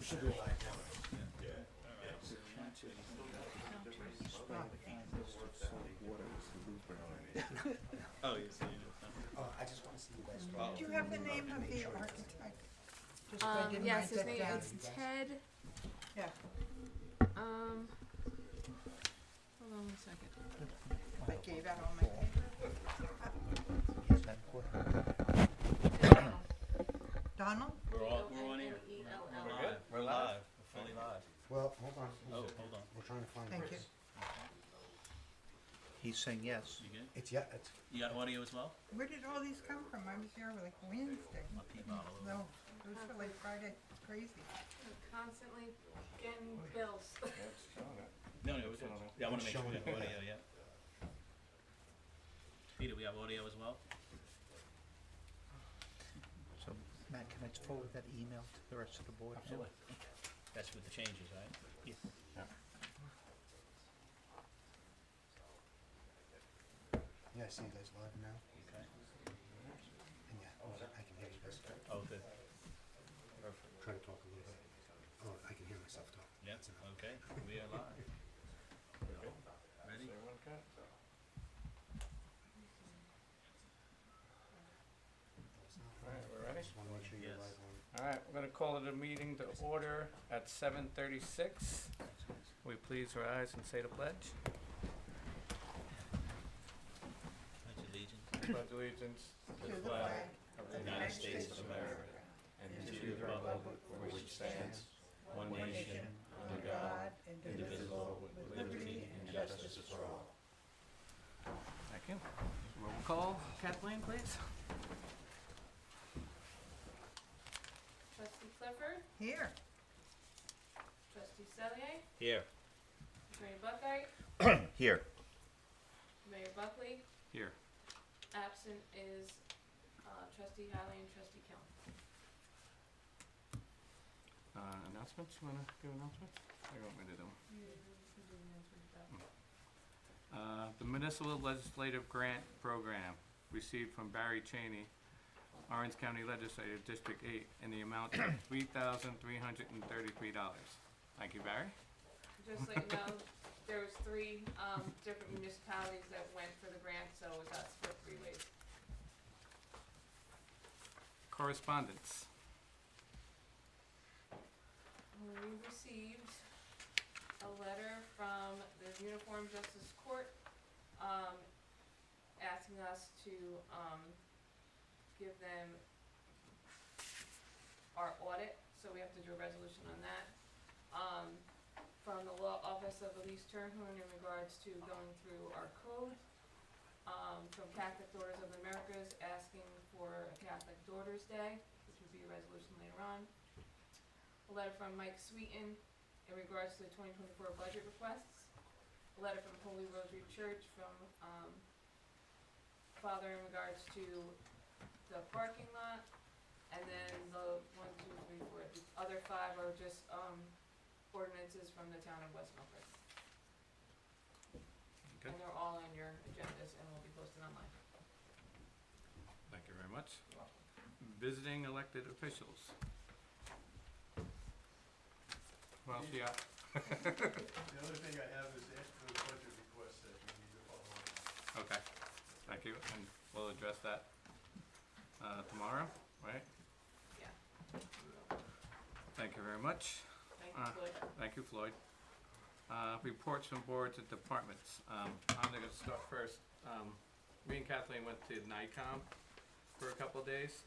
should be like that. Oh, you see, you just. Oh, I just wanna see you guys. Do you have the name of the architect? Just so I didn't Yes, write his that name down. is Ted. Yeah, Hold on one second. I gave out all my papers. Donald? We're on here. Donald. We're live. We're fully live. Well, hold on. Oh, hold on. We're trying to find Thank this. He's saying yes. You good? It's, yeah, it's, You got audio as well? Where did all these come from? I was here like Wednesday. My P model. No, it was for like Friday. It's crazy. Constantly getting bills. No, we're good. Yeah, I wanna make sure we got Showing audio, yeah. Peter, we have audio as well? So, Matt, can I forward that email to the rest of the board? Absolutely. That's with the changes, right? Yeah. yeah, I see you guys live now. Okay. And yeah, oh, I can hear you guys. Oh, good. Perfect. Try to talk a little bit. Oh, I can hear myself talk. Yep, okay, we are live. Ready? Alright, we're ready? Just wanna make sure you're Yes. live on. Alright, we're gonna call it a meeting to order at 7:36. Will you please rise and say the pledge? Pledge allegiance Pledge allegiance To the flag of the United States of America and to the republic for which it stands, one nation, under God, indivisible, with liberty and justice for all. Thank you. Roll call, Kathleen, please. Trustee Clifford, Here. trustee Sellier, Here. attorney Buckeye, Here. Mayor Buckley. Here. Absent is trustee Halley and trustee Kelly. Announcements, you wanna give announcements? Or you want me to do them? The Municipal Legislative Grant Program received from Barry Cheney, Orange County Legislative District 8, in the amount of $3,333. Thank you, Barry. Just so you know, there was three different municipalities that went for the grant, so it got split 3 ways. Correspondence. We received a letter from the Uniform Justice Court, asking us to, give them our audit, so we have to do a resolution on that. From the Law Office of Elise Terhune in regards to going through our code. From Catholic Daughters of the Americas asking for a Catholic Daughters Day, which would be a resolution later on. A letter from Mike Sweeten in regards to the 2024 budget requests. A letter from Holy Rosary Church from Father in regards to the parking lot. And then the 1, 2, 3, 4, the other 5 are just ordinances from the town of West Milford. Okay. And they're all on your agendas and will be posted online. Thank you very much. Visiting elected officials. What else you got? The other thing I have is ask for the budget request that we need to follow on. Okay, thank you, and we'll address that tomorrow, right? Yeah. Thank you very much. Thank you, Floyd. Thank you, Floyd. Reports from boards and departments. I'm gonna start first. Me and Kathleen went to NICOM for a couple of days.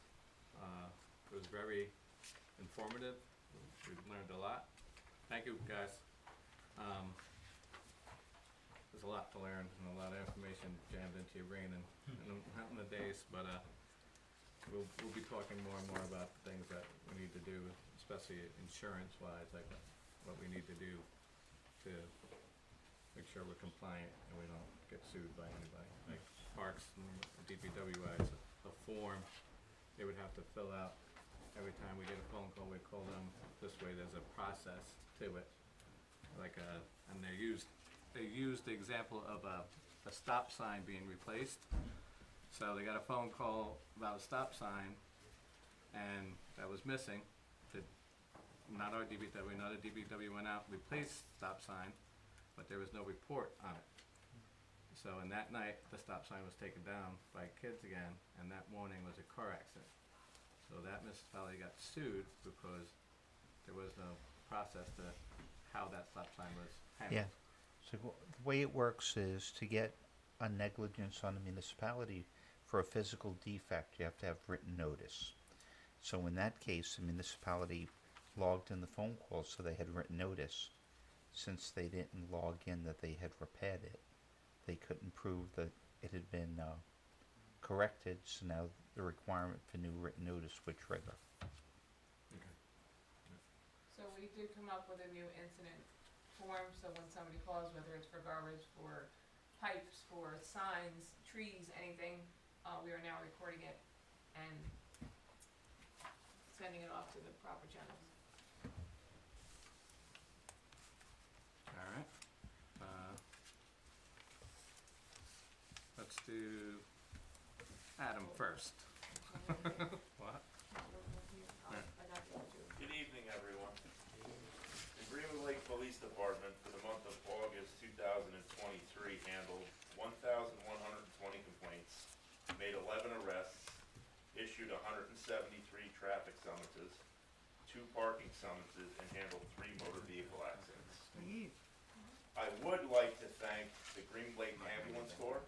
It was very informative. We learned a lot. Thank you, guys. There's a lot to learn and a lot of information jammed into your brain in the days, but we'll be talking more and more about the things that we need to do, especially insurance-wise, like what we need to do to make sure we're compliant and we don't get sued by anybody. Like Parks and DPW-wise, a form they would have to fill out every time we get a phone call. We call them this way. There's a process to it, like and they used the example of a stop sign being replaced. So they got a phone call about a stop sign, and that was missing. not our DBW, another DBW went out, replaced stop sign, but there was no report on it. So, and that night, the stop sign was taken down by kids again, and that morning was a car accident. So that municipality got sued because there was no process to how that stop sign was handled. Yeah. So the way it works is to get a negligence on the municipality for a physical defect, you have to have written notice. So in that case, the municipality logged in the phone call, so they had written notice. Since they didn't log in that they had repaired it, they couldn't prove that it had been corrected, so now the requirement for new written notice would trigger. Okay. So we did come up with a new incident form, so when somebody calls, whether it's for garbage, for pipes, for signs, trees, anything, we are now recording it and sending it off to the proper channels. All right. Let's do Adam first. What? I got the other two. Good evening, everyone. The Greenwood Lake Police Department for the month of August 2023 handled 1,120 complaints, made 11 arrests, issued 173 traffic summonses, 2 parking summonses, and handled 3 motor vehicle accidents. Sweet. I would like to thank the Greenwood Lake Ambulance Corps.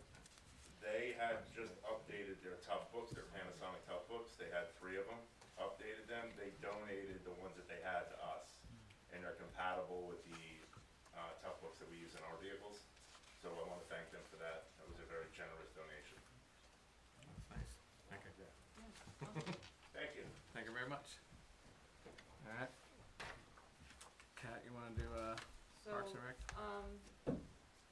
They had just updated their tough books, their Panasonic tough books. They had 3 of them, updated them. They donated the ones that they had to us, and they're compatible with the tough books that we use in our vehicles. So I want to thank them for that. That was a very generous donation. That's nice. Thank you. Thank you. Thank you very much. All right. Kat, you wanna do So, Parks and Rec?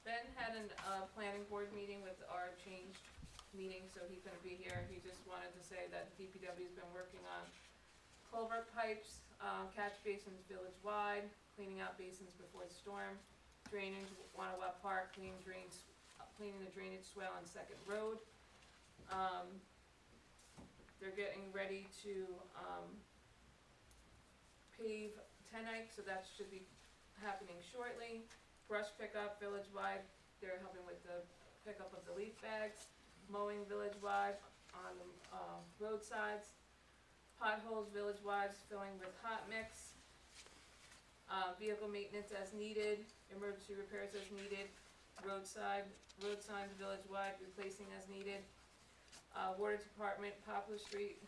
Ben had a planning board meeting with our changed meeting, so he couldn't be here. He just wanted to say that DPW's been working on culvert pipes, catch basins village-wide, cleaning out basins before the storm, drainage, Wanawet Park, cleaning the drainage swale on Second Road. They're getting ready to, pave Tenike, so that should be happening shortly. Brush pickup village-wide, they're helping with the pickup of the leaf bags. Mowing village-wide on the roadsides. Potholes village-wide, filling with hot mix. Vehicle maintenance as needed, emergency repairs as needed. Road signs village-wide, replacing as needed. Water department, Poplar Street,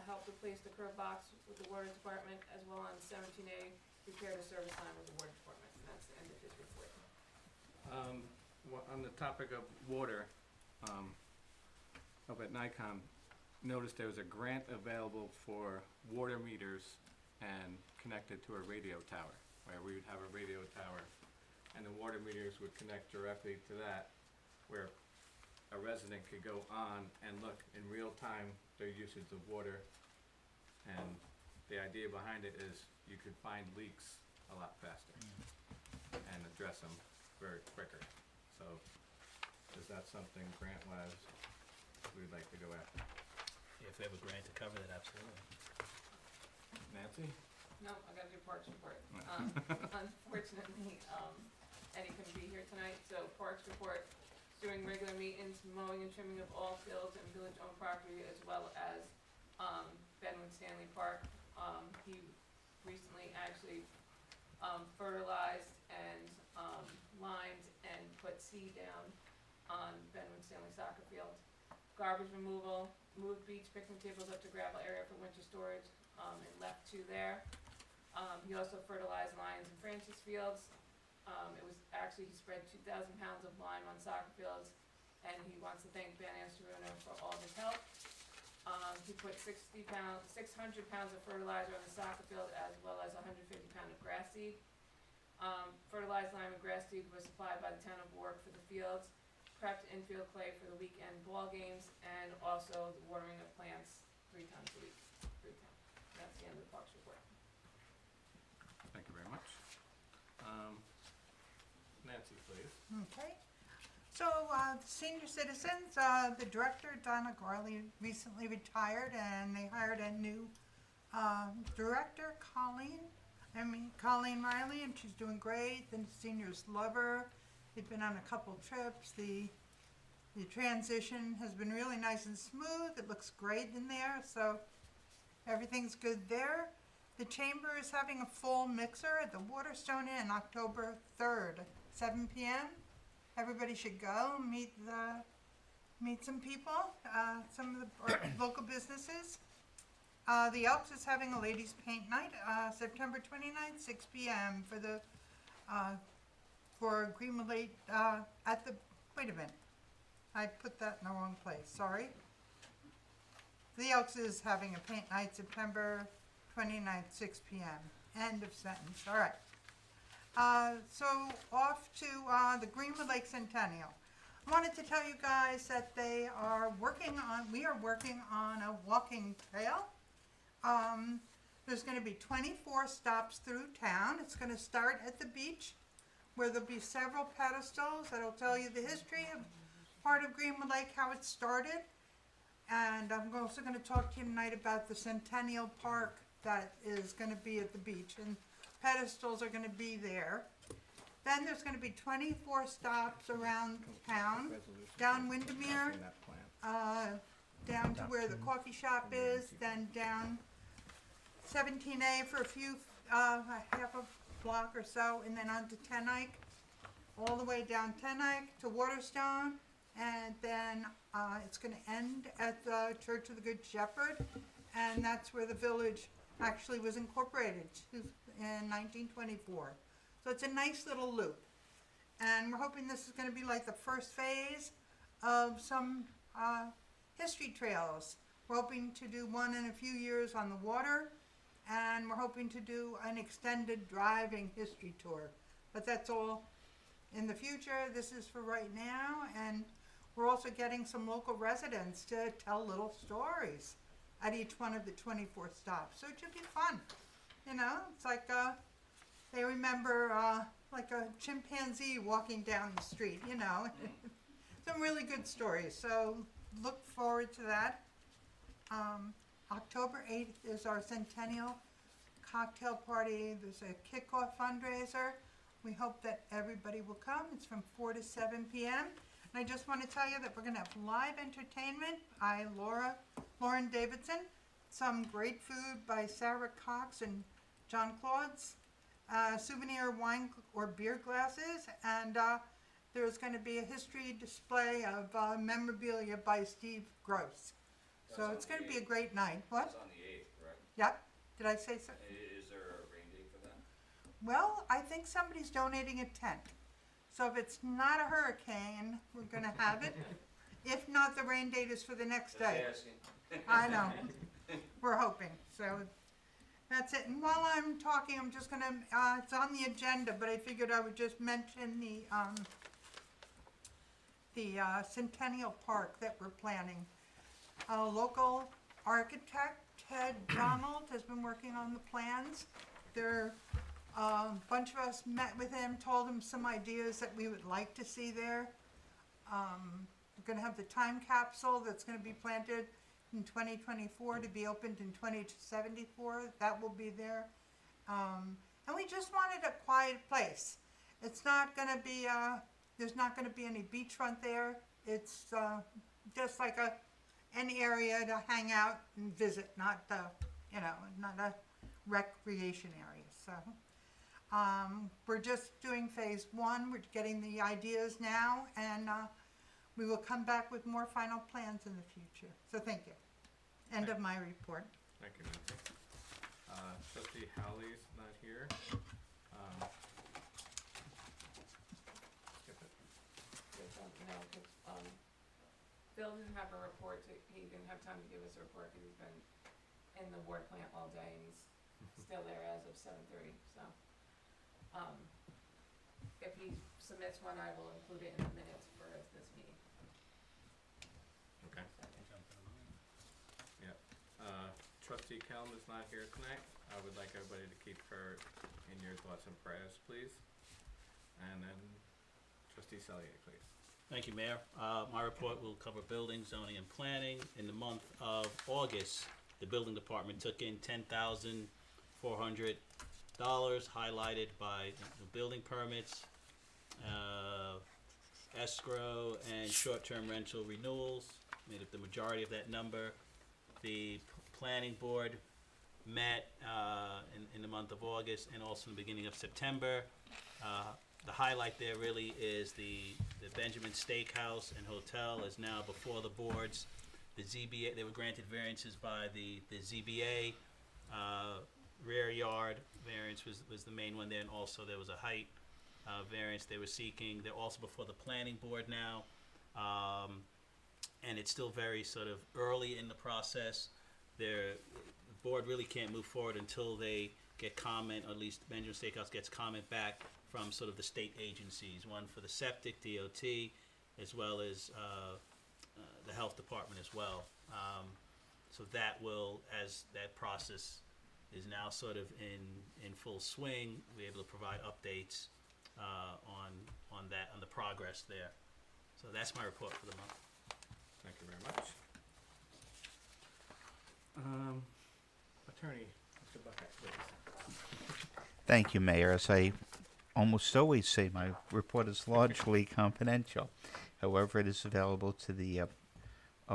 helped replace the curb box with the water department, as well on 17A, repair the service line with the water department, and that's the end of his report. On the topic of water, up at Nikon, noticed there was a grant available for water meters and connected to a radio tower, where we would have a radio tower, and the water meters would connect directly to that, where a resident could go on and look in real time their usage of water. And the idea behind it is you could find leaks a lot faster and address them very quicker. So is that something grant-wise we'd like to go after? If we have a grant to cover that, absolutely. Nancy? No, I gotta do Parks report. Unfortunately, Eddie couldn't be here tonight, so Parks report, doing regular maintenance, mowing and trimming of all fields and village-owned property, as well as, Benwood Stanley Park. He recently actually, fertilized and, lined and put seed down on Benwood Stanley soccer field. Garbage removal, moved beach picnic tables up to gravel area for winter storage, and left 2 there. He also fertilized Lyons and Francis fields. It was actually, he spread 2,000 pounds of lime on soccer fields, and he wants to thank Ben Astaruno for all of his help. He put 600 pounds of fertilizer on the soccer field, as well as 150 pounds of grass seed. Fertilized lime and grass seed was supplied by the town of Warwick for the fields, prepped infield clay for the weekend ball games, and also the watering of plants 3 times a week. 3 times. That's the end of the Parks report. Thank you very much. Nancy, please. Okay. So, senior citizens, the director, Donna Garley, recently retired, and they hired a new director, Colleen. Colleen Riley, and she's doing great. The seniors love her. They've been on a couple trips. The transition has been really nice and smooth. It looks great in there, so everything's good there. The chamber is having a full mixer at the Waterstone Inn, October 3rd, 7 p.m. Everybody should go meet some people, some of the local businesses. The Elks is having a ladies' paint night, September 29th, 6 p.m. for Greenwood Lake, wait a minute. I put that in the wrong place, sorry. The Elks is having a paint night, September 29th, 6 p.m. End of sentence, all right. So off to the Greenwood Lake Centennial. I wanted to tell you guys that we are working on a walking trail. There's going to be 24 stops through town. It's going to start at the beach, where there'll be several pedestals that'll tell you the history of part of Greenwood Lake, how it started. And I'm also going to talk to you tonight about the Centennial Park that is going to be at the beach, and pedestals are going to be there. Then there's going to be 24 stops around town, down Windermere, down to where the coffee shop is, then down 17A for half a block or so, and then on to Tenike, all the way down Tenike to Waterstone, and then it's going to end at the Church of the Good Shepherd, and that's where the village actually was incorporated in 1924. So it's a nice little loop, and we're hoping this is going to be like the first phase of some history trails. We're hoping to do one in a few years on the water, and we're hoping to do an extended driving history tour. But that's all in the future. This is for right now, and we're also getting some local residents to tell little stories at each one of the 24 stops. So it should be fun. You know, it's like they remember like a chimpanzee walking down the street, you know. Some really good stories. So look forward to that. October 8th is our centennial cocktail party. There's a kickoff fundraiser. We hope that everybody will come. It's from 4 to 7 p.m. And I just want to tell you that we're going to have live entertainment by Lauren Davidson, some great food by Sarah Cox and John Claude's, souvenir wine or beer glasses, and there's going to be a history display of memorabilia by Steve Gross. So it's going to be a great night. What? It's on the 8th, correct? Yep. Did I say so? Is there a rain date for that? Well, I think somebody's donating a tent. So if it's not a hurricane, we're going to have it. If not, the rain date is for the next day. Just asking. I know. We're hoping. So that's it. And while I'm talking, I'm just going to, it's on the agenda, but I figured I would just mention the Centennial Park that we're planning. A local architect, Ted Donald, has been working on the plans. A bunch of us met with him, told him some ideas that we would like to see there. We're going to have the time capsule that's going to be planted in 2024 to be opened in 2074. That will be there. And we just wanted a quiet place. It's not going to be, there's not going to be any beachfront there. It's just like an area to hang out and visit, not not a recreation area. So we're just doing phase 1. We're getting the ideas now, and we will come back with more final plans in the future. So thank you. End of my report. Thank you, Nancy. Trustee Howley's not here. Skip it. No, 'cause, Bill didn't have a report, he didn't have time to give us a report because he's been in the ward plant all day and he's still there as of 7:30, so. If he submits one, I will include it in the minutes for this meeting. Okay. Yeah. Trustee Kelm is not here tonight. I would like everybody to keep her in your thoughts and prayers, please. And then Trustee Sellier, please. Thank you, Mayor. My report will cover building, zoning, and planning. In the month of August, the building department took in 10,400 highlighted by the building permits, escrow, and short-term rental renewals, made up the majority of that number. The planning board met in the month of August and also in the beginning of September. The highlight there really is the Benjamin Steakhouse and Hotel is now before the boards. The ZBA, they were granted variances by the ZBA. Rear yard variance was the main one there, and also there was a height variance they were seeking. They're also before the planning board now. And it's still very sort of early in the process. The board really can't move forward until they get comment, or at least Benjamin Steakhouse gets comment back from sort of the state agencies, one for the septic, DOT, as well as the health department as well. So that will, as that process is now sort of in full swing, we're able to provide updates on that, on the progress there. So that's my report for the month. Thank you very much. Attorney, Mr. Buckett, please. Thank you, Mayor. As I almost always say, my report is largely confidential. However, it is available to the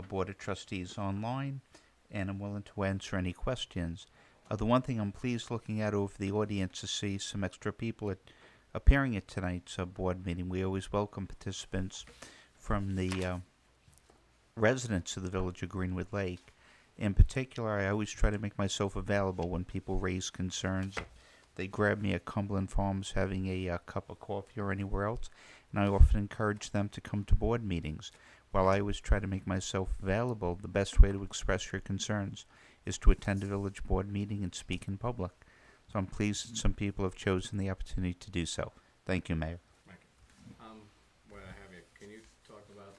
Board of Trustees online, and I'm willing to answer any questions. The one thing I'm pleased looking at over the audience to see some extra people appearing at tonight's board meeting. We always welcome participants from the residents of the village of Greenwood Lake. In particular, I always try to make myself available when people raise concerns. They grab me at Cumberland Farms having a cup of coffee or anywhere else, and I often encourage them to come to board meetings. While I always try to make myself available, the best way to express your concerns is to attend a village board meeting and speak in public. So I'm pleased that some people have chosen the opportunity to do so. Thank you, Mayor. Thank you. While I have you, can you talk about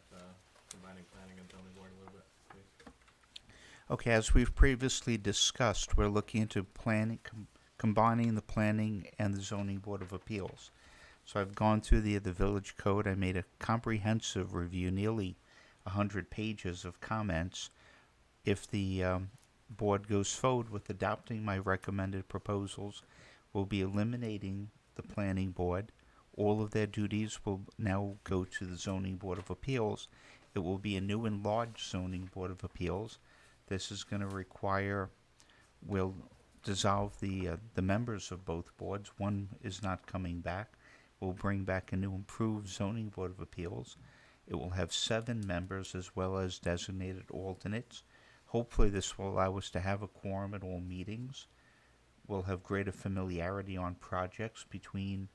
combining planning and zoning board a little bit, please? Okay, as we've previously discussed, we're looking into combining the planning and the zoning board of appeals. So I've gone through the village code. I made a comprehensive review, nearly 100 pages of comments. If the board goes forward with adopting my recommended proposals, we'll be eliminating the planning board. All of their duties will now go to the zoning board of appeals. It will be a new enlarged zoning board of appeals. This is going to require, we'll dissolve the members of both boards. One is not coming back. We'll bring back a new improved zoning board of appeals. It will have 7 members as well as designated alternates. Hopefully this will allow us to have a quorum at all meetings. We'll have greater familiarity on projects between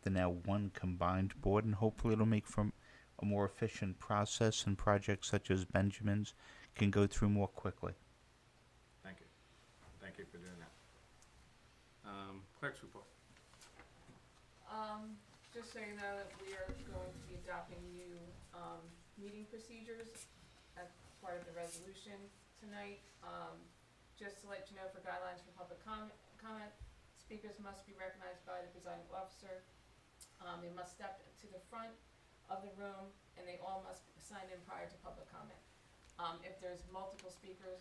the now one combined board, and hopefully it'll make for a more efficient process, and projects such as Benjamin's can go through more quickly. Thank you. Thank you for doing that. Clerk's report. Just so you know that we are going to be adopting new meeting procedures as part of the resolution tonight. Just to let you know, for guidelines for public comment, speakers must be recognized by the presiding officer. They must step to the front of the room, and they all must sign in prior to public comment. If there's multiple speakers,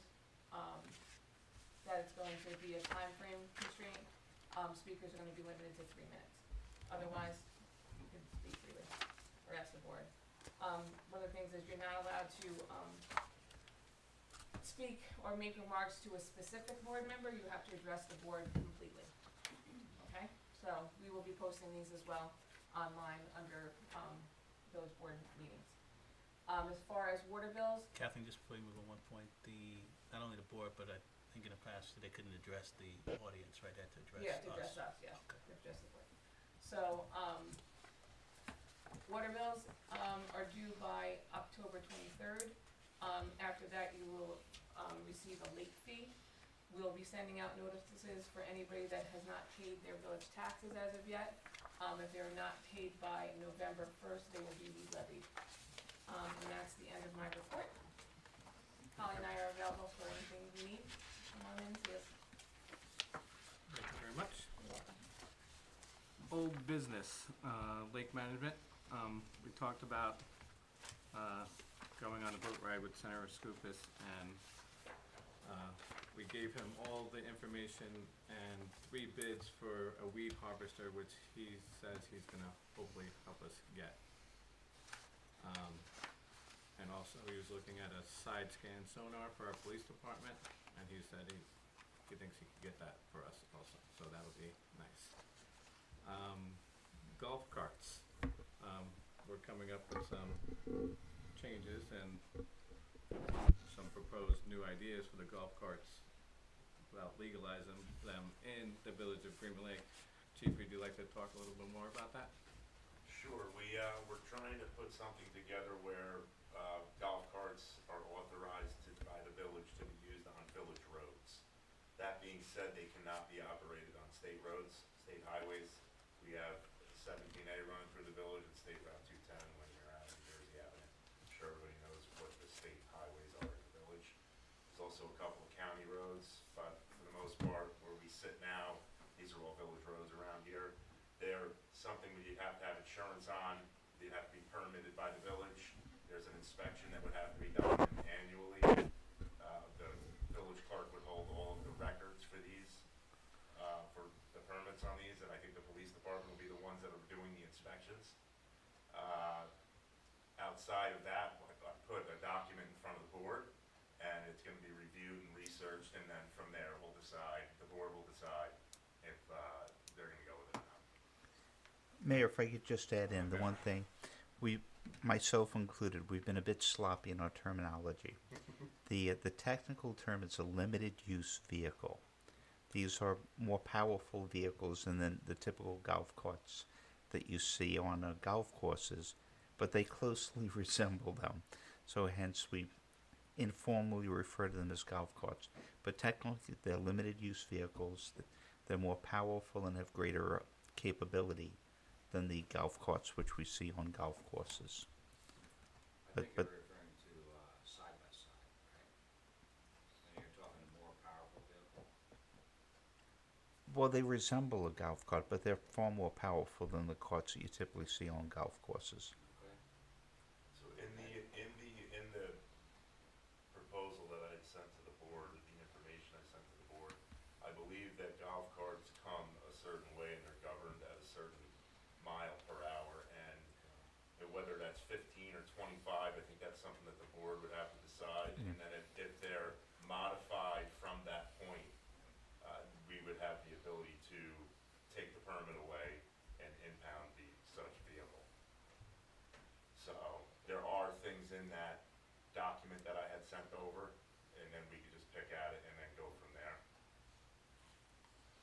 that it's going to be a time frame constraint. Speakers are going to be limited to 3 minutes. Otherwise, you can speak freely or ask the board. One of the things is you're not allowed to speak or make remarks to a specific board member. You have to address the board completely. Okay? So we will be posting these as well online under village board meetings. As far as water bills, Kathleen, just before you move on one point, not only the board, but I think in the past they couldn't address the audience, right? They had to address us. yeah, to address us, yeah. Okay. To address the board. So, water bills are due by October 23rd. After that, you will receive a late fee. We'll be sending out notices for anybody that has not paid their village taxes as of yet. If they're not paid by November 1st, they will be re-levied. And that's the end of my report. Holly and I are available for anything you need. Come on in, see us. Thank you very much. Old business, lake management. We talked about going on a boat ride with Senator Scoopus and we gave him all the information and 3 bids for a weed harvester, which he says he's gonna hopefully help us get. And also he was looking at a side scan sonar for our police department, and he said he thinks he could get that for us also, so that would be nice. Golf carts, we're coming up with some changes and some proposed new ideas for the golf carts about legalizing them in the village of Greenwood Lake. Chief, would you like to talk a little bit more about that? Sure, we're trying to put something together where, golf carts are authorized by the village to be used on village roads. That being said, they cannot be operated on state roads, state highways. We have 17A running through the village and State Route 210 when you're out on Jersey Avenue. I'm sure everybody knows what the state highways are in the village. There's also a couple of county roads, but for the most part, where we sit now, these are all village roads around here. They're something that you'd have to have insurance on, they'd have to be permitted by the village. There's an inspection that would have to be done annually. The village clerk would hold all of the records for these, for the permits on these, and I think the police department will be the ones that are doing the inspections. Outside of that, I put a document in front of the board, and it's gonna be reviewed and researched, and then from there, we'll decide, the board will decide if, they're gonna go with it or not. Mayor, if I could just add in the one thing, myself included, we've been a bit sloppy in our terminology. The technical term is a limited use vehicle. These are more powerful vehicles than the typical golf carts that you see on golf courses, but they closely resemble them. So hence we informally refer to them as golf carts. But technically they're limited use vehicles. They're more powerful and have greater capability than the golf carts which we see on golf courses. I think But you're referring to side by side, right? When you're talking a more powerful vehicle. well, they resemble a golf cart, but they're far more powerful than the carts that you typically see on golf courses. Okay. So in the proposal that I sent to the board, the information I sent to the board, I believe that golf carts come a certain way and they're governed at a certain mile per hour, and whether that's 15 or 25, I think that's something that the board would have to decide. And then if they're modified from that point, we would have the ability to take the permit away and impound the such vehicle. So there are things in that document that I had sent over, and then we could just pick at it and then go from there.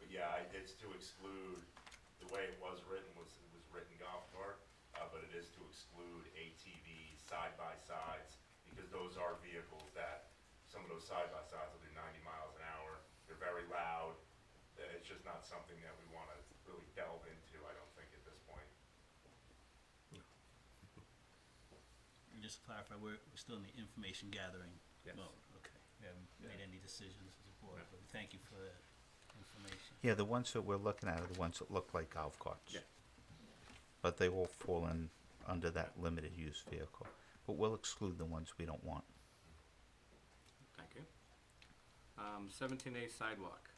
But yeah, it's to exclude, the way it was written was written golf cart, but it is to exclude ATVs, side-by-sides, because those are vehicles that, some of those side-by-sides will do 90 miles an hour. They're very loud. It's just not something that we want to really delve into, I don't think, at this point. And just to clarify, we're still in the information gathering Yes. mode, okay. We haven't made any decisions as a board, No. but thank you for that information. Yeah, the ones that we're looking at are the ones that look like golf carts. Yeah. But they all fall in under that limited use vehicle. But we'll exclude the ones we don't want. Thank you. 17A sidewalk.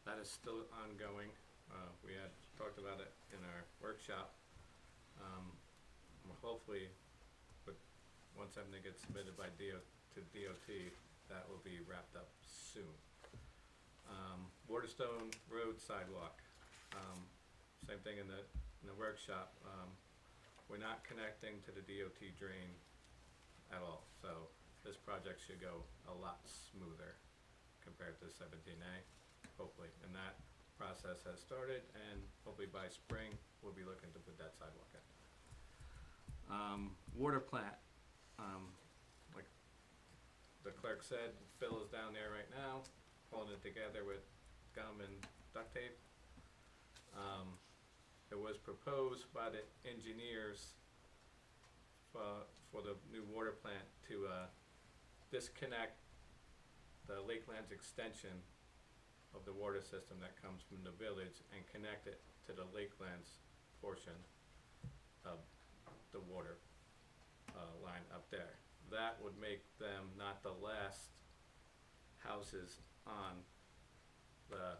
That is still ongoing. We had talked about it in our workshop. Hopefully, but once everything gets submitted by to DOT, that will be wrapped up soon. Waterstone Road sidewalk. Same thing in the workshop. We're not connecting to the DOT drain at all, so this project should go a lot smoother compared to 17A, hopefully. And that process has started, and hopefully by spring, we'll be looking to put that sidewalk in. Water plant, like the clerk said, Phil is down there right now, holding it together with gum and duct tape. It was proposed by the engineers for the new water plant to disconnect the Lakelands extension of the water system that comes from the village and connect it to the Lakelands portion of the water line up there. That would make them not the last houses on the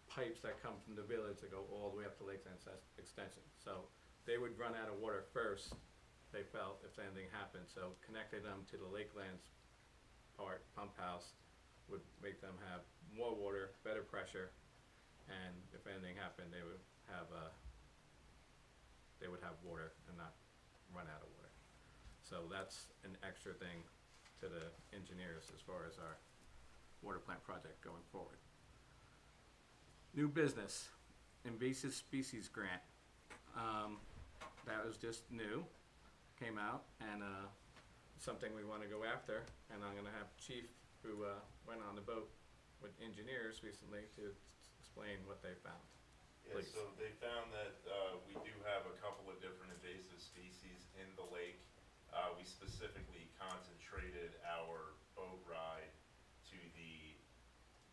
pipes that come from the village that go all the way up to Lakeland Extension. So they would run out of water first, they felt, if anything happened. So connecting them to the Lakelands pump house would make them have more water, better pressure, and if anything happened, they would have water and not run out of water. So that's an extra thing to the engineers as far as our water plant project going forward. New business, invasive species grant. That was just new, came out, and something we want to go after. And I'm going to have Chief, who went on the boat with engineers recently, to explain what they found. Yeah, Please. so they found that we do have a couple of different invasive species in the lake. We specifically concentrated our boat ride to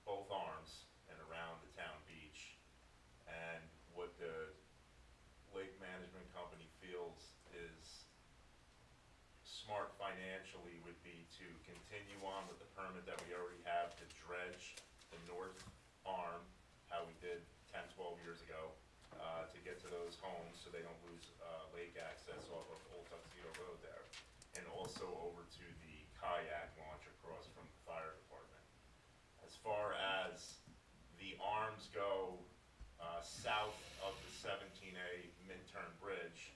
both arms and around the town beach. And what the lake management company feels is smart financially would be to continue on with the permit that we already have to dredge the north arm, how we did 10, 12 years ago, to get to those homes so they don't lose lake access off of Old Tuxedo Road there. And also over to the kayak launch across from the fire department. As far as the arms go, south of the 17A Minturn Bridge,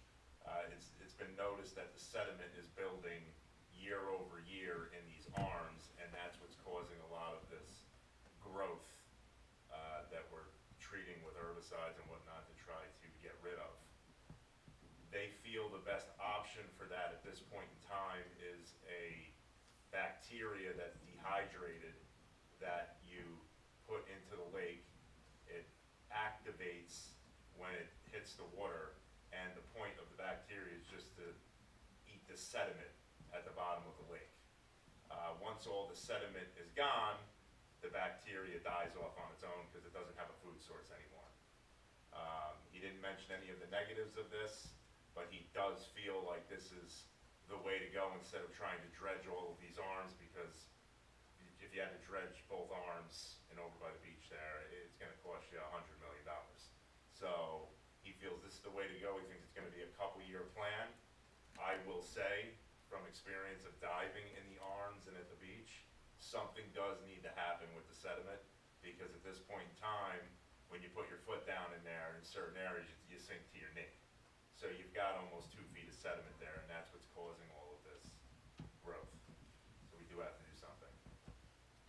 it's been noticed that the sediment is building year over year in these arms, and that's what's causing a lot of this growth that we're treating with herbicides and whatnot to try to get rid of. They feel the best option for that at this point in time is a bacteria that's dehydrated that you put into the lake. It activates when it hits the water, and the point of the bacteria is just to eat the sediment at the bottom of the lake. Once all the sediment is gone, the bacteria dies off on its own because it doesn't have a food source anymore. He didn't mention any of the negatives of this, but he does feel like this is the way to go instead of trying to dredge all of these arms, because if you had to dredge both arms and over by the beach there, it's going to cost you $100 million. So he feels this is the way to go. He thinks it's going to be a couple-year plan. I will say, from experience of diving in the arms and at the beach, something does need to happen with the sediment, because at this point in time, when you put your foot down in there, in certain areas, you sink to your knee. So you've got almost 2 feet of sediment there, and that's what's causing all of this growth. So we do have to do something.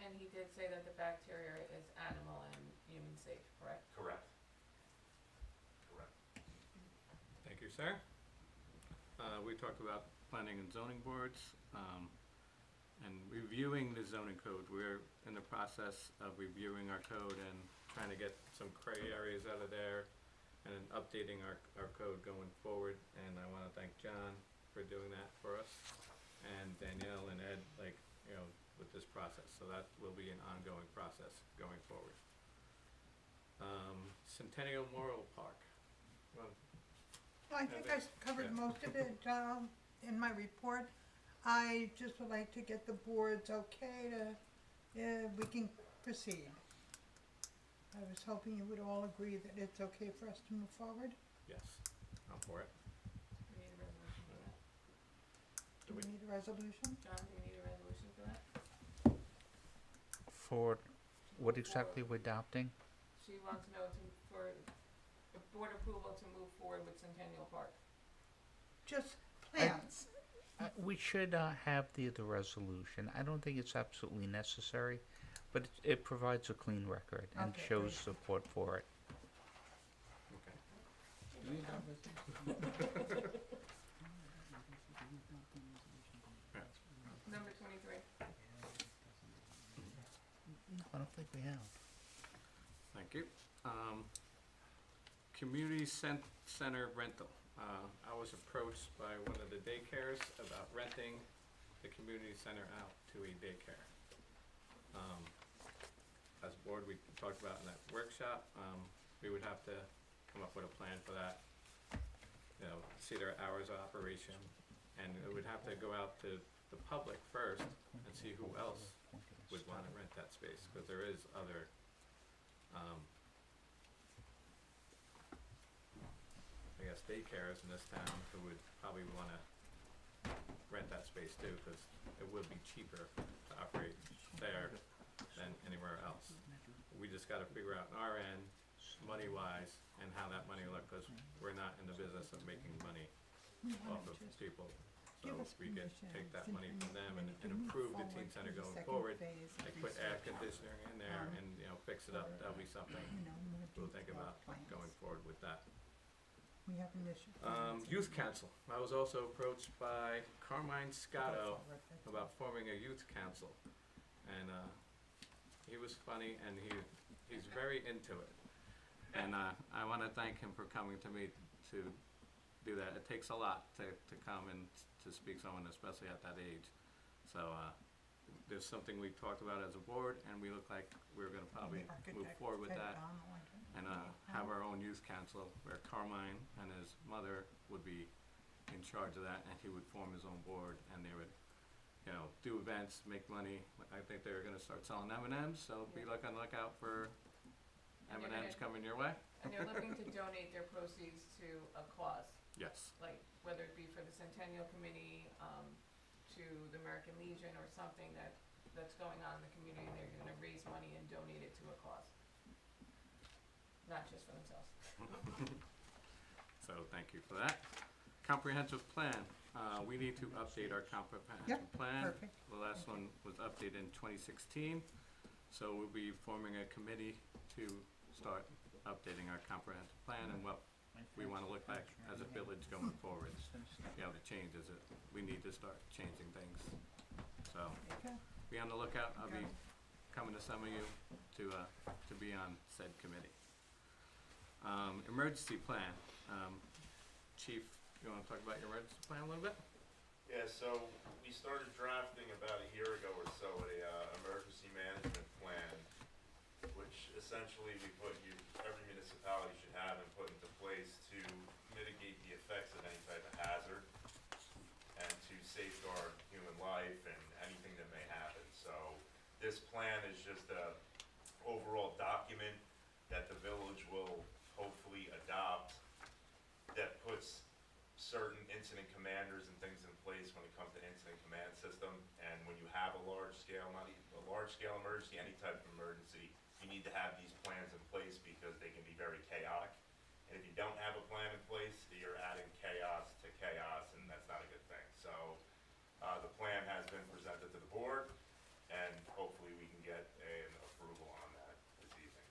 And he did say that the bacteria is animal and human safe, correct? Correct. Correct. Thank you, sir. We talked about planning and zoning boards, and reviewing the zoning code. We're in the process of reviewing our code and trying to get some gray areas out of there, and updating our code going forward. And I want to thank John for doing that for us, and Danielle and Ed, with this process. So that will be an ongoing process going forward. Centennial Memorial Park. Well, I think I covered most of it in my report. I just would like to get the board's okay to, we can proceed. I was hoping you would all agree that it's okay for us to move forward. yes, I'm for it. We need a resolution for that. Do we need a resolution? John, do you need a resolution for that? For what exactly we're adopting? She wants to know for board approval to move forward with Centennial Park. Just plans. We should have the resolution. I don't think it's absolutely necessary, but it provides a clean record and Okay, shows great. support for it. Number 23. No, I don't think we have. Thank you. Community center rental. I was approached by one of the daycares about renting the community center out to a daycare. As a board, we talked about in that workshop, we would have to come up with a plan for that. See their hours of operation, and it would have to go out to the public first and see who else would wanna rent that space, cause there is other, I guess daycares in this town who would probably wanna rent that space too, cause it would be cheaper to operate there than anywhere else. We just gotta figure out on our end, money-wise, and how that money look, cause we're not in the business of making money off of people. So we can take that money from them and improve the teen center going forward, like put air conditioning in there and, you know, fix it up, that'll be something we'll think about going forward with that. We have an issue. Youth council, I was also approached by Carmine Scotto about forming a youth council. And, he was funny and he's very into it. And, I wanna thank him for coming to me to do that. It takes a lot to come and to speak to someone, especially at that age. So, there's something we talked about as a board, and we look like we're gonna probably move forward with that. And, have our own youth council, where Carmine and his mother would be in charge of that, and he would form his own board, and they would, you know, do events, make money. I think they're gonna start selling M&Ms, so be on the lookout for And they're M&Ms gonna- coming your way. And they're looking to donate their proceeds to a cause, Yes. like whether it be for the Centennial Committee, to the American Legion or something that's going on in the community, and they're gonna raise money and donate it to a cause. Not just for themselves. So thank you for that. Comprehensive plan, we need to update our comprehensive plan. Perfect. The last one was updated in 2016, so we'll be forming a committee to start updating our comprehensive plan and what we wanna look like as a village going forward. You know, the changes that we need to start changing things. So, Okay. be on the lookout. I'll be coming to some of you to be on said committee. Emergency plan. Chief, you wanna talk about your emergency plan a little bit? Yeah, so we started drafting about a year ago or so emergency management plan, which essentially every municipality should have and put into place to mitigate the effects of any type of hazard and to safeguard human life and anything that may happen. So this plan is just a overall document that the village will hopefully adopt that puts certain incident commanders and things in place when it comes to incident command system. And when you have a large scale, not even a large scale emergency, any type of emergency, you need to have these plans in place because they can be very chaotic. And if you don't have a plan in place, you're adding chaos to chaos, and that's not a good thing. So, the plan has been presented to the board, and hopefully we can get an approval on that this evening.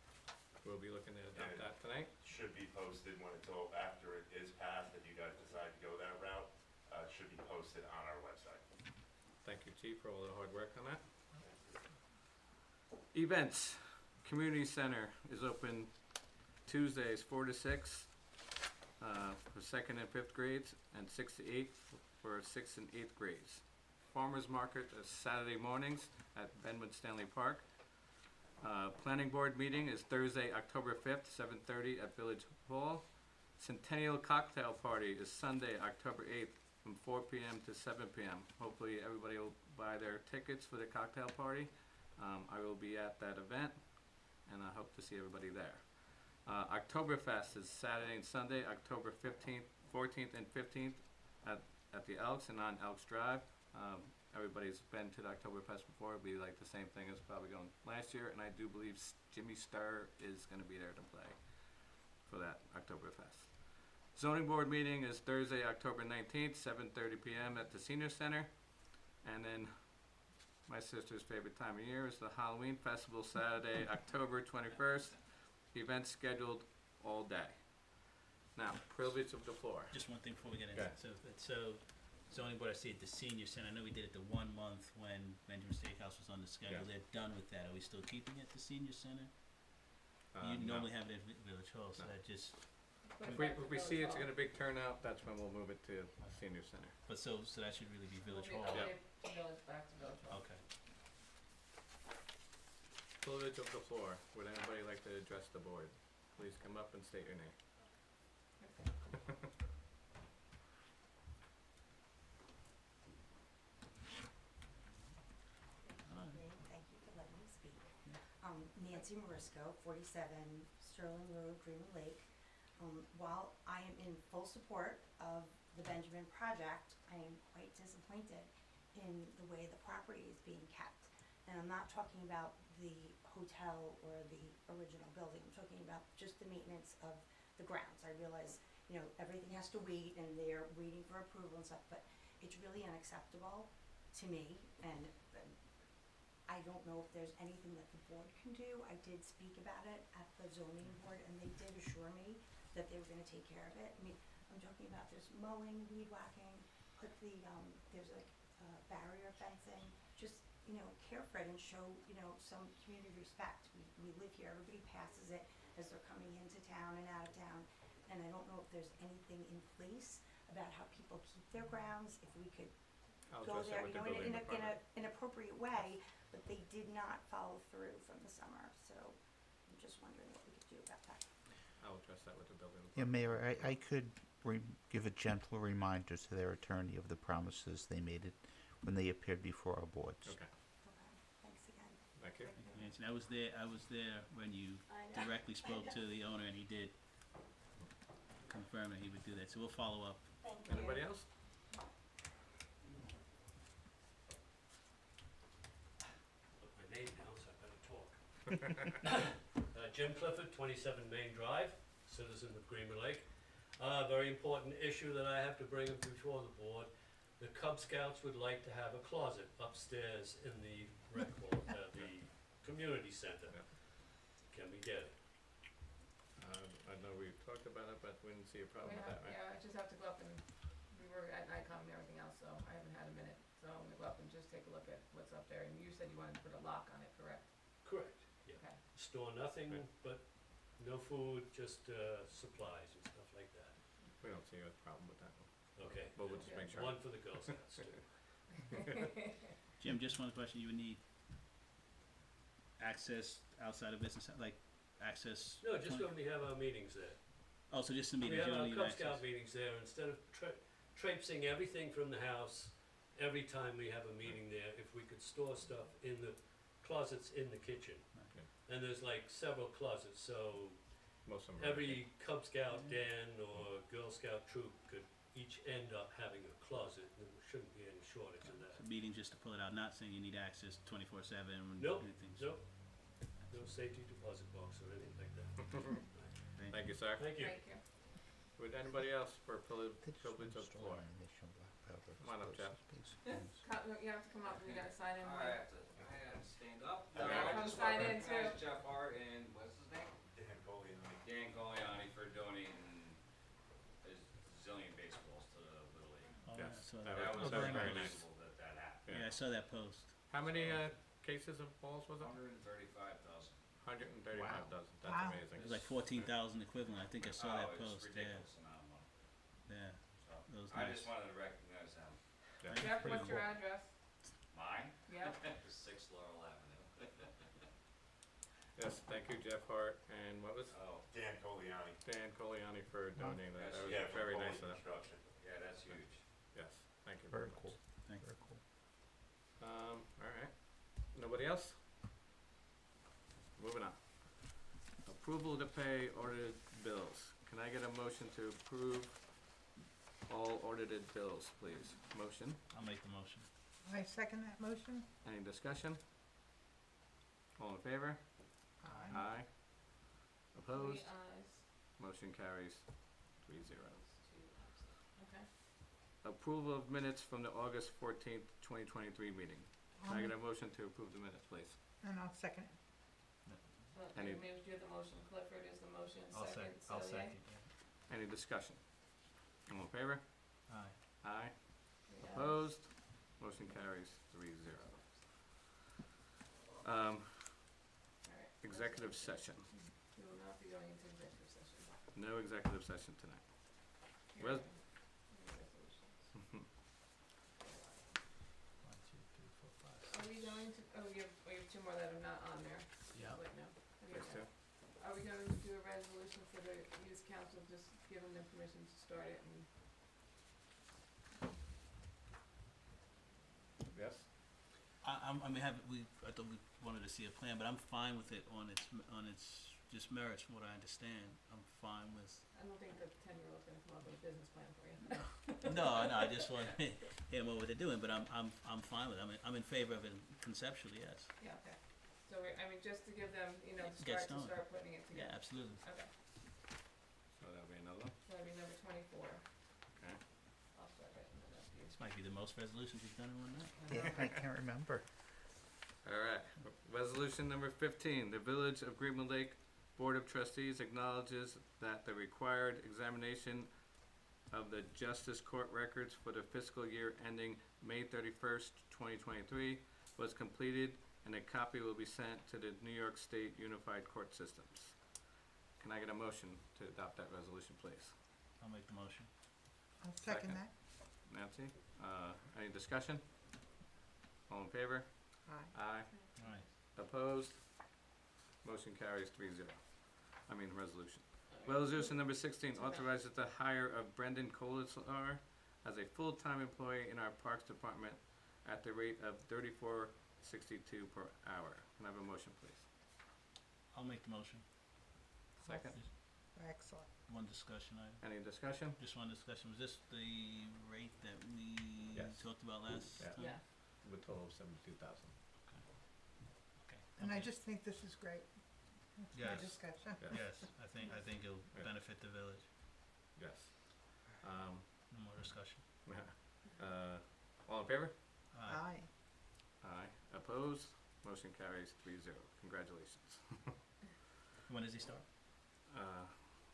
We'll be looking to adopt that tonight. Should be posted when it's all, after it is passed, if you guys decide to go that route, it should be posted on our website. Thank you, Chief, for all the hard work on that. Events. Community Center is open Tuesdays 4 to 6 for 2nd and 5th grades, and 6 to 8 for 6th and 8th grades. Farmers Market is Saturday mornings at Benwood Stanley Park. Planning Board meeting is Thursday, October 5th, 7:30 at Village Hall. Centennial Cocktail Party is Sunday, October 8th, from 4 p.m. to 7 p.m. Hopefully everybody will buy their tickets for the cocktail party. I will be at that event, and I hope to see everybody there. Oktoberfest is Saturday and Sunday, October 15th, 14th, and 15th at the Elks and on Elks Drive. Everybody's been to the Oktoberfest before. It'll be like the same thing as probably going last year, and I do believe Jimmy Star is going to be there to play for that Oktoberfest. Zoning Board meeting is Thursday, October 19th, 7:30 p.m. at the Senior Center. And then my sister's favorite time of year is the Halloween Festival, Saturday, October 21st. Events scheduled all day. Now, privilege of the floor. Just one thing before we get into Okay. it. So zoning board, I see at the senior center, I know we did it the 1 month when Benjamin Steakhouse was on the schedule. Yeah. They're done with that. Are we still keeping it at the senior center? You No. normally have it at Village Hall, so No. that just, If we see it's gonna big turnout, that's when we'll move it to the Senior Center. but so that should really be Village Hall. Yeah. Back to Village Hall. Okay. Privilege of the floor. Would anybody like to address the board? Please come up and state your name. Nancy Marisco, 47 Sterling Road, Greenwood Lake. While I am in full support of the Benjamin project, I am quite disappointed in the way the property is being kept. And I'm not talking about the hotel or the original building, I'm talking about just the maintenance of the grounds. I realize, you know, everything has to wait and they're waiting for approval and stuff, but it's really unacceptable to me, and I don't know if there's anything that the board can do. I did speak about it at the zoning board, and they did assure me that they were gonna take care of it. I mean, I'm talking about there's mowing, weed whacking, put the, there's like, barrier fencing, just, you know, care for it and show, you know, some community respect. We live here, everybody passes it as they're coming into town and out of town, and I don't know if there's anything in place about how people keep their grounds, if we could I'll go address that there, with you the know, building department. in an appropriate way, but they did not follow through from the summer, so I'm just wondering what we could do about that. I'll address that with the building Yeah, department. Mayor, I could give a gentle reminder to their attorney of the promises they made it when they appeared before our boards. Okay, Okay, thanks again. thank you. Thank you, Nancy. I was there when you I know. directly spoke to the owner, and he did confirm that he would do that, so we'll follow up. Thank you. Anybody else? Look, my name now, so I better talk. Jim Clifford, 27 Main Drive, citizen of Greenwood Lake. Very important issue that I have to bring up before the board. The Cub Scouts would like to have a closet upstairs in the rec hall, the community center. Yeah. Can we get it? I know we've talked about it, but we didn't see a problem with that, right? Yeah, I just have to go up and, we were at NICOM and everything else, so I haven't had a minute. So I'm gonna go up and just take a look at what's up there. And you said you wanted to put a lock on it, correct? Correct, yeah. Okay. Store nothing Right. but no food, just supplies and stuff like that. We don't see a problem with that one. Okay. But we'll just make sure. One for the Girl Scouts too. Jim, just one question, you would need access outside of business, like access? No, just 20 when we have our meetings there. Oh, so just the We meetings, have you our don't need Cub access? Scout meetings there, instead of traipsing everything from the house, every time we have a meeting there, if we could store stuff in the closets in the kitchen. Okay. And there's like several closets, so Most of them are. every Cub Scout den or Girl Scout troop could each end up having a closet, and there shouldn't be any shortage of that. So meeting just to pull it out, not saying you need access 24/7 when Nope, anything. nope, no safety deposit box or anything like that. Great. Thank you, sir. Thank you. Thank you. Would anybody else for They just privilege of install floor? an initial black powder Come on up, Jeff. You have to come up, we gotta sign in. I have to stand up. Yeah, I come just sign wanna in, recognize too. Jeff Hart and, what's his name? Dan Goliani for donating a zillion baseballs to the Little League. Oh, Yes, yeah, I saw that that. was very very nice. nice. Unbelievable that happened. Yeah, I saw that post. How many cases of balls was it? 135,000. 135,000. That's Wow. amazing. It was like 14,000 equivalent, I think I saw that Oh, post, it's yeah, ridiculous amount of money. yeah, So, that was I nice. just wanted to recognize them. Yeah. Jeff, Pretty what's your cool. address? Mine? Yep. 6 Laurel Avenue. Yes, thank you, Jeff Hart, and what was Oh, Dan Coliani. Dan Coliani for donating that. That was Yeah, for very Foley nice of them. Construction. yeah, that's huge. Yes, thank you very Very much. cool. Thanks. Very cool. All right. Nobody else? Moving on. Approval to pay audited bills. Can I get a motion to approve all audited bills, please? Motion. I'll make the motion. I second that motion. Any discussion? All in favor? Aye. Opposed? 3 ayes, Motion carries 3-0. 2 absent. Okay. Approval of minutes from the August 14th, 2023 meeting. Can I get a motion to approve the minutes, please? And I'll second it. So, Any- you made the motion, Clifford is the motion, I'll second, I'll Celia. second, yeah. Any discussion? All in favor? Aye. Aye. 3 ayes. Opposed? Motion carries 3-0. All right. Executive session. We will not be going into executive session. No executive session tonight. Here Res- are the resolutions. 1, 2, 3, 4, 5, 6. Are we going to, we have 2 more that are not on there. Yeah. Wait, no. Yes, sir. Are we going to do a resolution for the youth council, just giving them permission to start it and? Yes? I thought we wanted to see a plan, but I'm fine with it on its just merits, from what I understand. I'm fine with. I don't think the 10-year-old's gonna come up with a business plan for you. No, I just want to hear what they're doing, but I'm fine with it. I'm in favor of it conceptually, yes. Yeah, okay. So just to give them, the Get start to started. start putting it Yeah, together. absolutely. Okay, So that'll be another one, so that'd be number 24. okay. I'll start writing that up. This might be the most resolutions we've done in one night. Yeah, I can't remember. All right, resolution number 15, the Village of Greenwood Lake Board of Trustees acknowledges that the required examination of the Justice Court records for the fiscal year ending May 31st, 2023 was completed, and a copy will be sent to the New York State Unified Court Systems. Can I get a motion to adopt that resolution, please? I'll make the motion. I'll second Second. that. Nancy, any discussion? All in favor? Aye. Aye. All right. Opposed? Motion carries 3-0. Resolution. Resolution number 16 authorizes the hire of Brendan Colasar as a full-time employee in our Parks Department at the rate of $34.62 per hour. Can I have a motion, please? I'll make the motion. Second. Excellent. One discussion item. Any discussion? Just one discussion. Was this the rate that we Yes. talked about last Yeah. time? Yeah. With a total of 72,000. Okay. And I Okay. just think this is great. That's my Yes. discussion. Yes, I think it'll Yeah. benefit the village. Yes. No more discussion. All in favor? Aye. Aye. Opposed? Motion carries 3-0. Congratulations. When does he start?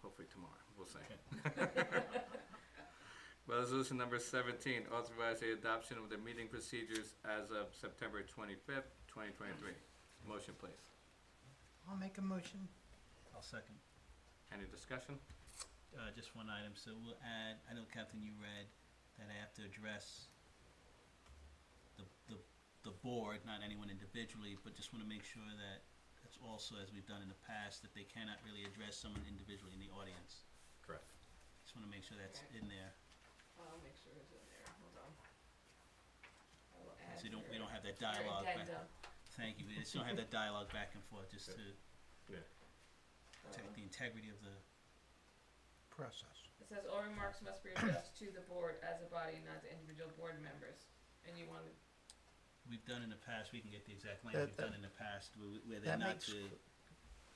Hopefully tomorrow, we'll see. Okay. Resolution number 17, authorize the adoption of the meeting procedures as of September 25th, 2023. Motion, please. I'll make a motion. I'll second. Any discussion? Just one item, so we'll add, I know Captain, you read that I have to address the board, not anyone individually, but just wanna make sure that it's also, as we've done in the past, that they cannot really address someone individually in the audience. Correct. Just wanna make sure that's Okay. in there, I'll make sure it's in there, hold on. I will add so we your- don't have that your dialogue back. addendum. Thank you, we just don't have that dialogue back and forth, just Yeah. to Yeah. protect the integrity of the, Process. It says all remarks must be addressed to the board as a body, not to individual board members. And you want to, we've done in the past, we can get the exact language we've done in the past, where they're that not makes to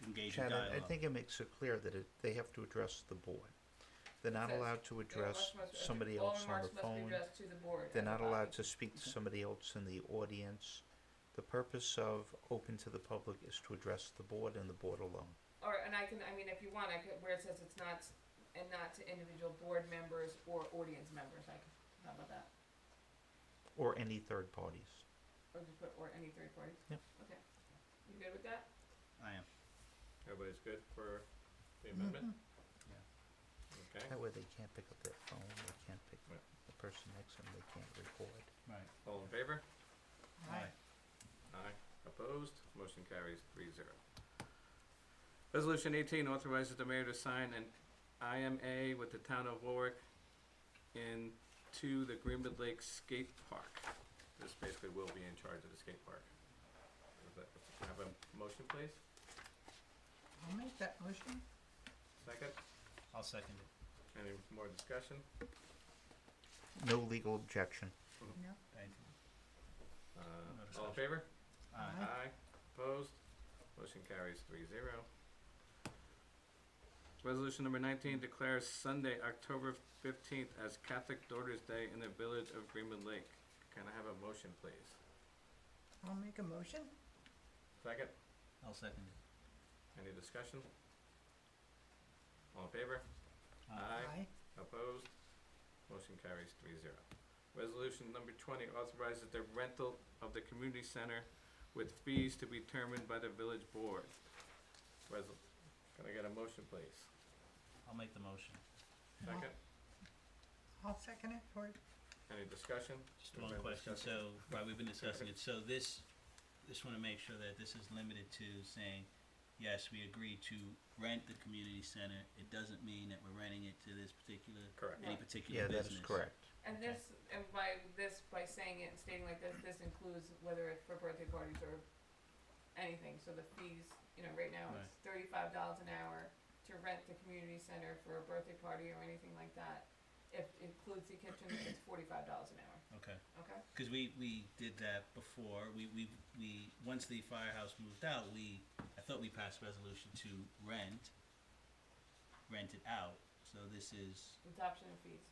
engage in Chad, dialogue. I think it makes it clear that they have to address the board. They're not Says, allowed to address somebody all else on the remarks must be phone. addressed to the board They're as a not body. allowed to speak to somebody else in the audience. The purpose of open to the public is to address the board and the board alone. Or, and if you want, where it says it's not, and not to individual board members or audience members, how about that? Or any third parties. Or just put, or any third parties? Yep. Okay. You good with that? I am. Everybody's good for the amendment? Okay. That way they can't pick up their phone, they can't pick Right. the person next to them, they can't record. Right. All in favor? Aye. Aye. Opposed? Motion carries 3-0. Resolution 18 authorizes the mayor to sign an IMA with the town of Warwick into the Greenwood Lake Skate Park. This basically will be in charge of the skate park. Can I have a motion, please? I'll make that motion. Second? I'll second it. Any more discussion? No legal objection. No. Thank you. No All in discussion. favor? Aye. Aye. Opposed? Motion carries 3-0. Resolution number 19 declares Sunday, October 15th as Catholic Daughters Day in the village of Greenwood Lake. Can I have a motion, please? I'll make a motion. Second? I'll second it. Any discussion? All in favor? Aye. Opposed? Motion carries 3-0. Resolution number 20 authorizes the rental of the community center with fees to be determined by the village board. Can I get a motion, please? I'll make the motion. Second? I'll second it for you. Any discussion? Just one Everybody question, discussing? so, right, we've been discussing it, so this, just wanna make sure that this is limited to saying yes, we agreed to rent the community center. It doesn't mean that we're renting it to this particular, Correct. any particular Yeah, business. that is correct. And Okay. by saying it and stating like this includes whether it's for birthday parties or anything, so the fees, right now it's $35 an hour to rent the community center for a birthday party or anything like that. If it includes the kitchen, it's $45 an hour, Okay. okay? Because we did that before. We once the firehouse moved out, I thought we passed a resolution to rent it out. So this is, Adoption and fees.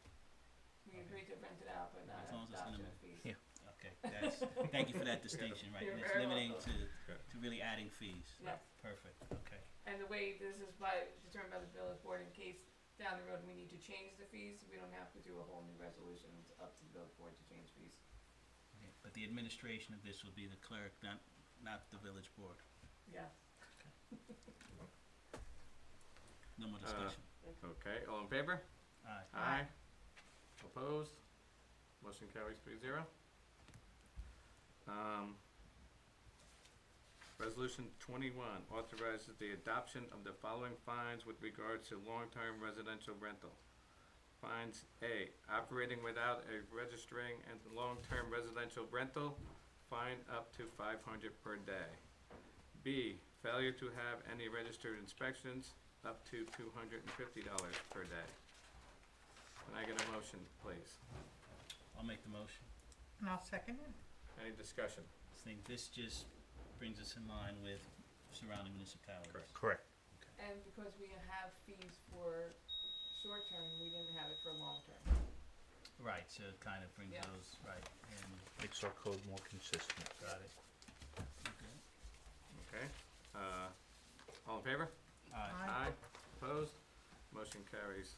We Okay. agreed to rent it out, but not As long as it's adoption limited. and fees. Yeah. okay, thank you for that distinction, right? You're And it's very limiting welcome. to really adding fees. Yes. Perfect, okay. And the way this is determined by the village board, in case down the road we need to change the fees, we don't have to do a whole new resolution. It's up to the village board to change fees. Okay, but the administration of this will be the clerk, not the village board. Yeah. No more discussion. Okay, all in favor? Aye. Aye. Opposed? Motion carries 3-0. Resolution 21 authorizes the adoption of the following fines with regards to long-term residential rental. Fines A, operating without a registering and long-term residential rental, fine up to $500 per day. B, failure to have any registered inspections, up to $250 per day. Can I get a motion, please? I'll make the motion. And I'll second it. Any discussion? I think this just brings us in line with surrounding municipalities. Correct. Correct. And because we have fees for short term, we didn't have it for long term. Right, so it kind of brings Yeah. those, right, and Makes our code more consistent. got it. Okay. Okay. All in favor? Aye. Aye. Opposed? Motion carries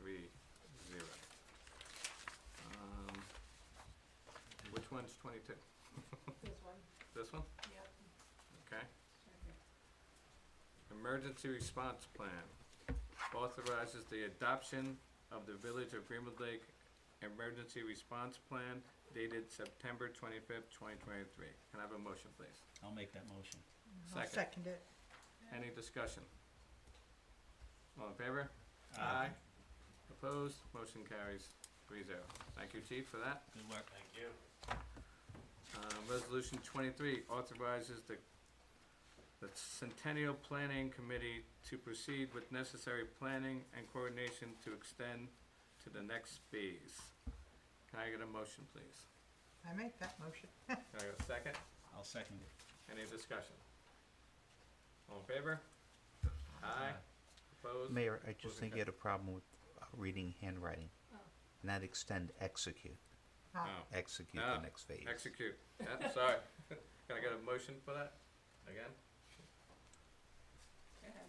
3-0. Which one's 22? This one, This one? yep, Okay. it's right here. Emergency response plan authorizes the adoption of the Village of Greenwood Lake Emergency Response Plan dated September 25th, 2023. Can I have a motion, please? I'll make that motion. I'll Second. second it. Any discussion? All in favor? Aye. Opposed? Motion carries 3-0. Thank you, Chief, for that. Good work. Thank you. Resolution 23 authorizes the Centennial Planning Committee to proceed with necessary planning and coordination to extend to the next phase. Can I get a motion, please? I make that motion. Can I get a second? I'll second it. Any discussion? All in favor? Aye. Opposed? Mayor, I just Motion think you had a problem with reading handwriting. Oh. Not extend, execute. Ah, Oh. Execute Ah, the next phase. Execute. Yeah, sorry. Can I get a motion for that? Again? Go ahead.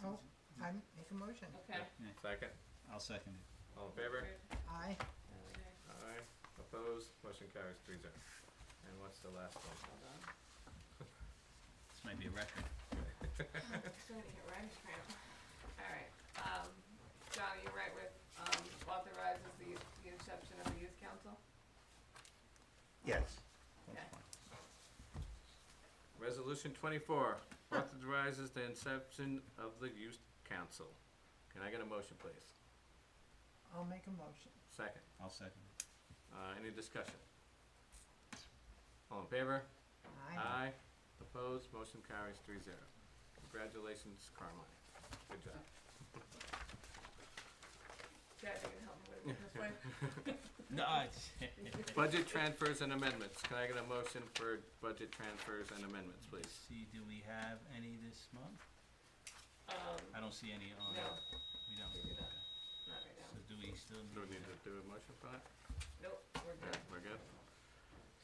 Oh, I make a motion. Okay. Second? I'll second it. All in favor? Aye. Aye. Opposed? Motion carries 3-0. And what's the last one? Hold on. This might be a record. Starting to get writer's cramp. Alright, John, are you right with, authorizes the inception of the youth council? Yes. Okay. That's fine. Resolution 24 authorizes the inception of the youth council. Can I get a motion, please? I'll make a motion. Second. I'll second it. Any discussion? All in favor? Aye. Opposed? Motion carries 3-0. Congratulations, Carmine. Good job. Chad, you can help me with it this way? No, it's, Budget transfers and amendments. Can I get a motion for budget transfers and amendments, please? see, do we have any this month? I don't see any on. No. We don't. We do not. Okay. Not right now. So do we still Do we need need to do a motion for that? Nope, we're good. We're good?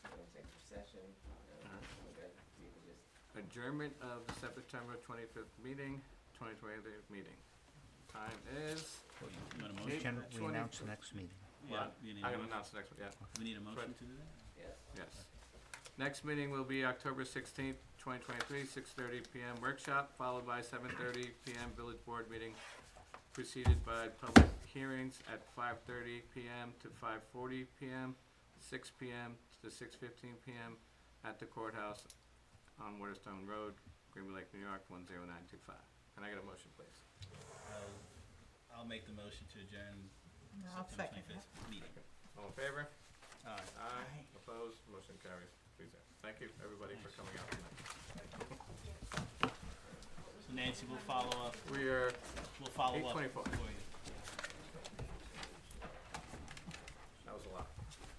Executive session, no, Alright. we're good. You can just, Adjournment of the September 25th meeting, 2023 meeting. Time is, You want a motion? Can we 20 announce the next meeting? Yeah, what? we need I'm a gonna motion. announce the next one, yeah. We need a motion to do that? yes. Yes. Next meeting will be October 16th, 2023, 6:30 PM workshop, followed by 7:30 PM village board meeting, preceded by public hearings at 5:30 PM to 5:40 PM, 6 PM to 6:15 PM at the courthouse on Waterstone Road, Greenwood Lake, New York, 10925. Can I get a motion, please? I'll make the motion to adjourn I'll September second 25th meeting. All in favor? Aye. Aye. Opposed? Motion carries 3-0. Thank you, everybody, for coming out tonight. So Nancy, we'll follow up, We are we'll follow up 8:24. for you. That was a lot.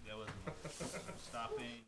That was stopping.